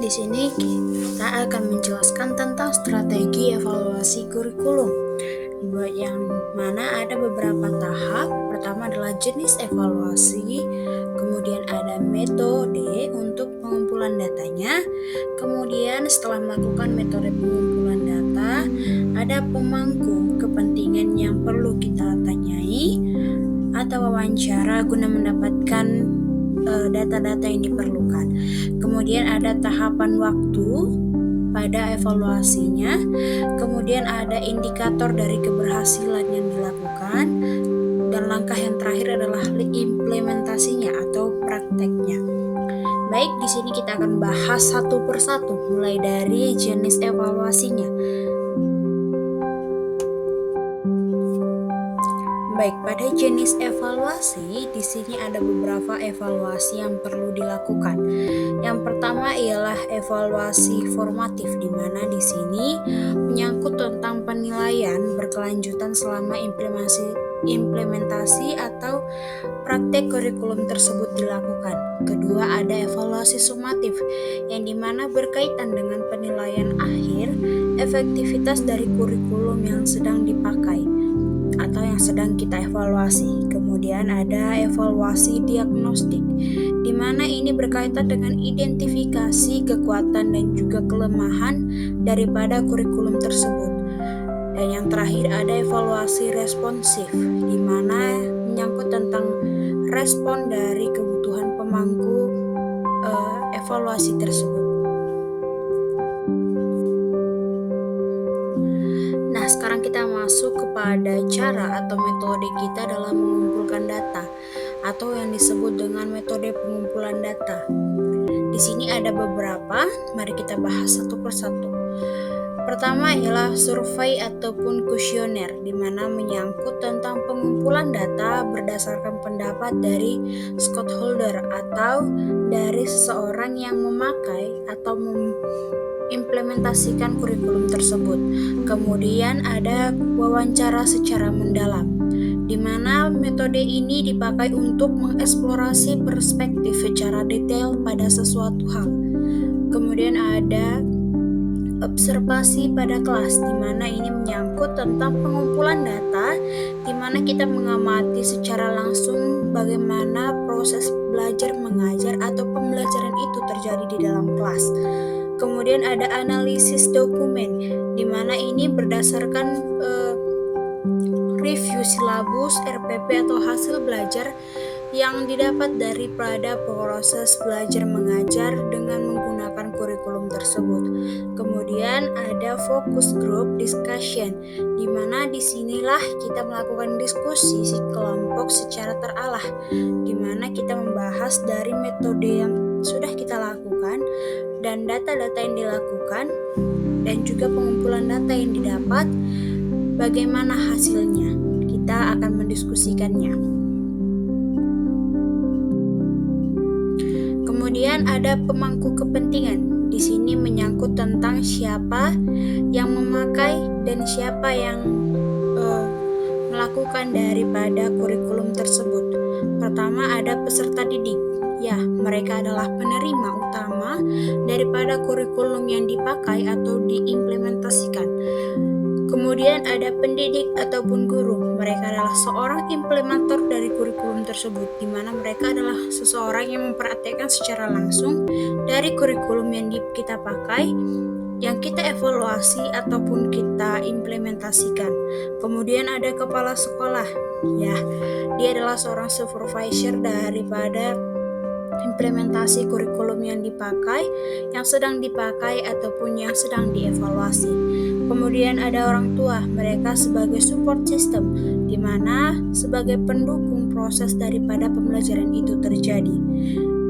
Di sini kita akan menjelaskan tentang strategi evaluasi kurikulum. Buat yang mana ada beberapa tahap. Pertama adalah jenis evaluasi, kemudian ada metode untuk pengumpulan datanya. Kemudian setelah melakukan metode pengumpulan data, ada pemangku kepentingan yang perlu kita tanyai atau wawancara guna mendapatkan data-data yang diperlukan. Kemudian ada tahapan waktu pada evaluasinya, kemudian ada indikator dari keberhasilan yang dilakukan, dan langkah yang terakhir adalah implementasinya atau prakteknya. Baik, di sini kita akan bahas satu persatu, mulai dari jenis evaluasinya. Baik, pada jenis evaluasi, di sini ada beberapa evaluasi yang perlu dilakukan. Yang pertama ialah evaluasi formatif, di mana di sini menyangkut tentang penilaian berkelanjutan selama implementasi atau praktek kurikulum tersebut dilakukan. Kedua, ada evaluasi sumatif, yang dimana berkaitan dengan penilaian akhir efektivitas dari kurikulum yang sedang dipakai atau yang sedang kita evaluasi. Kemudian ada evaluasi diagnostik, di mana ini berkaitan dengan identifikasi kekuatan dan juga kelemahan daripada kurikulum tersebut. Dan yang terakhir ada evaluasi responsif, di mana menyangkut tentang respon dari kebutuhan pemangku evaluasi tersebut. Nah, sekarang kita masuk kepada cara atau metode kita dalam mengumpulkan data atau yang disebut dengan metode pengumpulan data. Di sini ada beberapa, mari kita bahas satu persatu. Pertama ialah survei ataupun kuesioner, di mana menyangkut tentang pengumpulan data berdasarkan pendapat dari stakeholder atau dari seseorang yang memakai atau implementasikan kurikulum tersebut. Kemudian ada wawancara secara mendalam, di mana metode ini dipakai untuk mengeksplorasi perspektif secara detail pada sesuatu hal. Kemudian ada observasi pada kelas, di mana ini menyangkut tentang pengumpulan data, di mana kita mengamati secara langsung bagaimana proses belajar mengajar atau pembelajaran itu terjadi di dalam kelas. Kemudian ada analisis dokumen, di mana ini berdasarkan review silabus, RPP atau hasil belajar yang didapat daripada proses belajar mengajar dengan menggunakan kurikulum tersebut. Kemudian ada focus group discussion, di mana disinilah kita melakukan diskusi kelompok secara terarah, di mana kita membahas dari metode yang sudah kita lakukan dan data-data yang dilakukan dan juga pengumpulan data yang didapat, bagaimana hasilnya. Kita akan mendiskusikannya. Kemudian ada pemangku kepentingan. Di sini menyangkut tentang siapa yang memakai dan siapa yang melakukan daripada kurikulum tersebut. Pertama ada peserta didik. Ya, mereka adalah penerima utama daripada kurikulum yang dipakai atau diimplementasikan. Kemudian ada pendidik ataupun guru. Mereka adalah seorang implementator dari kurikulum tersebut, di mana mereka adalah seseorang yang mempraktekkan secara langsung dari kurikulum yang kita pakai, yang kita evaluasi ataupun kita implementasikan. Kemudian ada kepala sekolah. Ya, dia adalah seorang supervisor daripada implementasi kurikulum yang dipakai, yang sedang dipakai ataupun yang sedang dievaluasi. Kemudian ada orang tua, mereka sebagai support system, di mana sebagai pendukung proses daripada pembelajaran itu terjadi.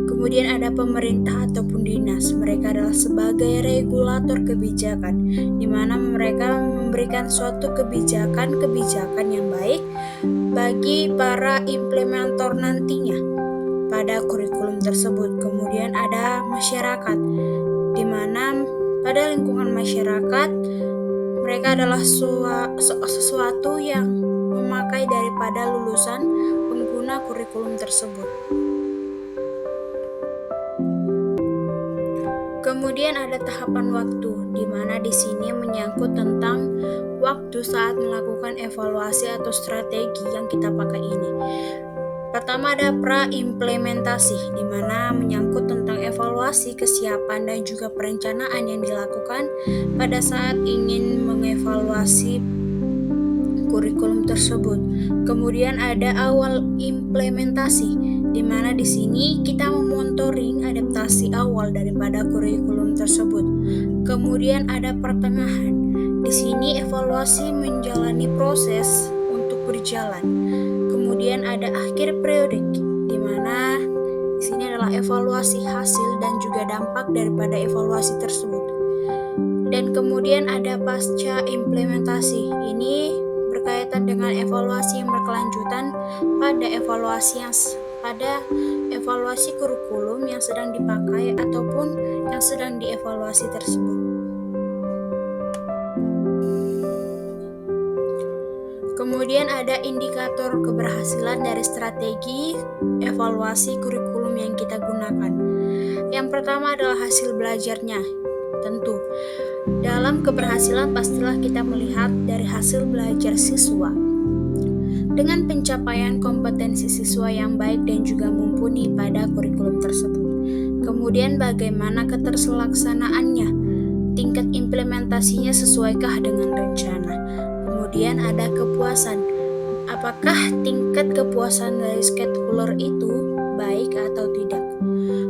Kemudian ada pemerintah ataupun dinas, mereka adalah sebagai regulator kebijakan, di mana mereka memberikan suatu kebijakan yang baik bagi para implementator nantinya pada kurikulum tersebut. Kemudian ada masyarakat, di mana pada lingkungan masyarakat mereka adalah sesuatu yang memakai daripada lulusan pengguna kurikulum tersebut. Kemudian ada tahapan waktu, di mana di sini menyangkut tentang waktu saat melakukan evaluasi atau strategi yang kita pakai ini. Pertama ada pra-implementasi, di mana menyangkut tentang evaluasi, kesiapan, dan juga perencanaan yang dilakukan pada saat ingin mengevaluasi kurikulum tersebut. Kemudian ada awal implementasi, di mana di sini kita memonitoring adaptasi awal daripada kurikulum tersebut. Kemudian ada pertengahan. Di sini evaluasi menjalani proses untuk berjalan. Kemudian ada akhir periodik, di mana di sini adalah evaluasi hasil dan juga dampak daripada evaluasi tersebut. Dan kemudian ada pasca implementasi. Ini berkaitan dengan evaluasi yang berkelanjutan pada evaluasi kurikulum yang sedang dipakai ataupun yang sedang dievaluasi tersebut. Kemudian ada indikator keberhasilan dari strategi evaluasi kurikulum yang kita gunakan. Yang pertama adalah hasil belajarnya. Tentu, dalam keberhasilan pastilah kita melihat dari hasil belajar siswa. Dengan pencapaian kompetensi siswa yang baik dan juga mumpuni pada kurikulum tersebut. Kemudian bagaimana keterlaksanaannya, tingkat implementasinya sesuaikah dengan rencana. Kemudian ada kepuasan. Apakah tingkat kepuasan dari scheduler itu baik atau tidak?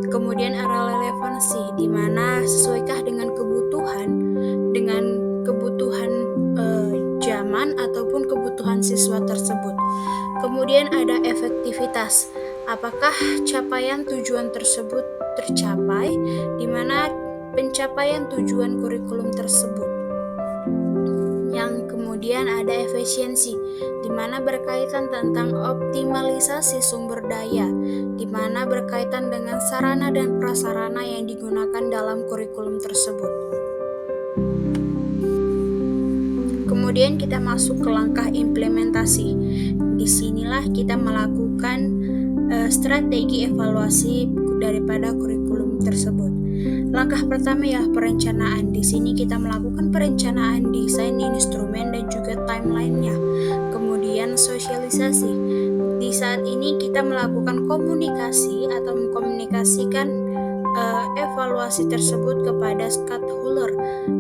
Kemudian ada relevansi, di mana sesuaikah dengan kebutuhan zaman ataupun kebutuhan siswa tersebut. Kemudian ada efektivitas. Apakah capaian tujuan tersebut tercapai, di mana pencapaian tujuan kurikulum tersebut. Yang kemudian ada efisiensi, di mana berkaitan tentang optimalisasi sumber daya, di mana berkaitan dengan sarana dan prasarana yang digunakan dalam kurikulum tersebut. Kemudian kita masuk ke langkah implementasi. Disinilah kita melakukan strategi evaluasi daripada kurikulum tersebut. Langkah pertama ya perencanaan. Di sini kita melakukan perencanaan desain instrumen dan juga timelinenya. Kemudian sosialisasi. Di saat ini kita melakukan komunikasi atau mengkomunikasikan evaluasi tersebut kepada stakeholder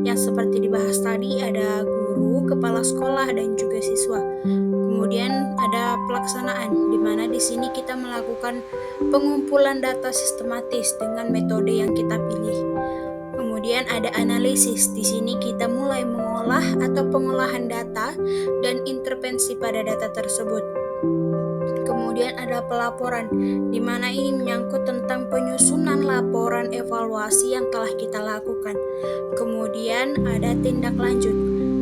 yang seperti dibahas tadi, ada guru, kepala sekolah, dan juga siswa. Kemudian ada pelaksanaan, di mana di sini kita melakukan pengumpulan data sistematis dengan metode yang kita pilih. Kemudian ada analisis, di sini kita mulai mengolah atau pengolahan data dan intervensi pada data tersebut. Kemudian ada pelaporan, di mana ini menyangkut tentang penyusunan laporan evaluasi yang telah kita lakukan. Kemudian ada tindak lanjut,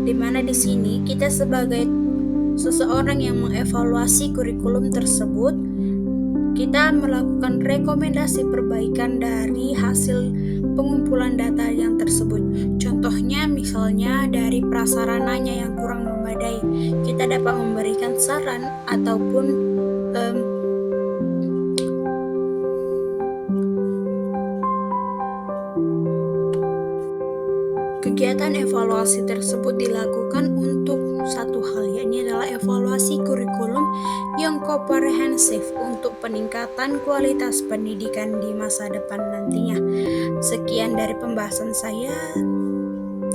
di mana di sini kita sebagai seseorang yang mengevaluasi kurikulum tersebut, kita melakukan rekomendasi perbaikan dari hasil pengumpulan data yang tersebut. Contohnya misalnya dari prasarananya yang kurang memadai, kita dapat memberikan saran ataupun kegiatan evaluasi tersebut dilakukan untuk satu hal, yakni adalah evaluasi kurikulum yang komprehensif untuk peningkatan kualitas pendidikan di masa depan nantinya. Sekian dari pembahasan saya.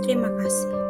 Terima kasih.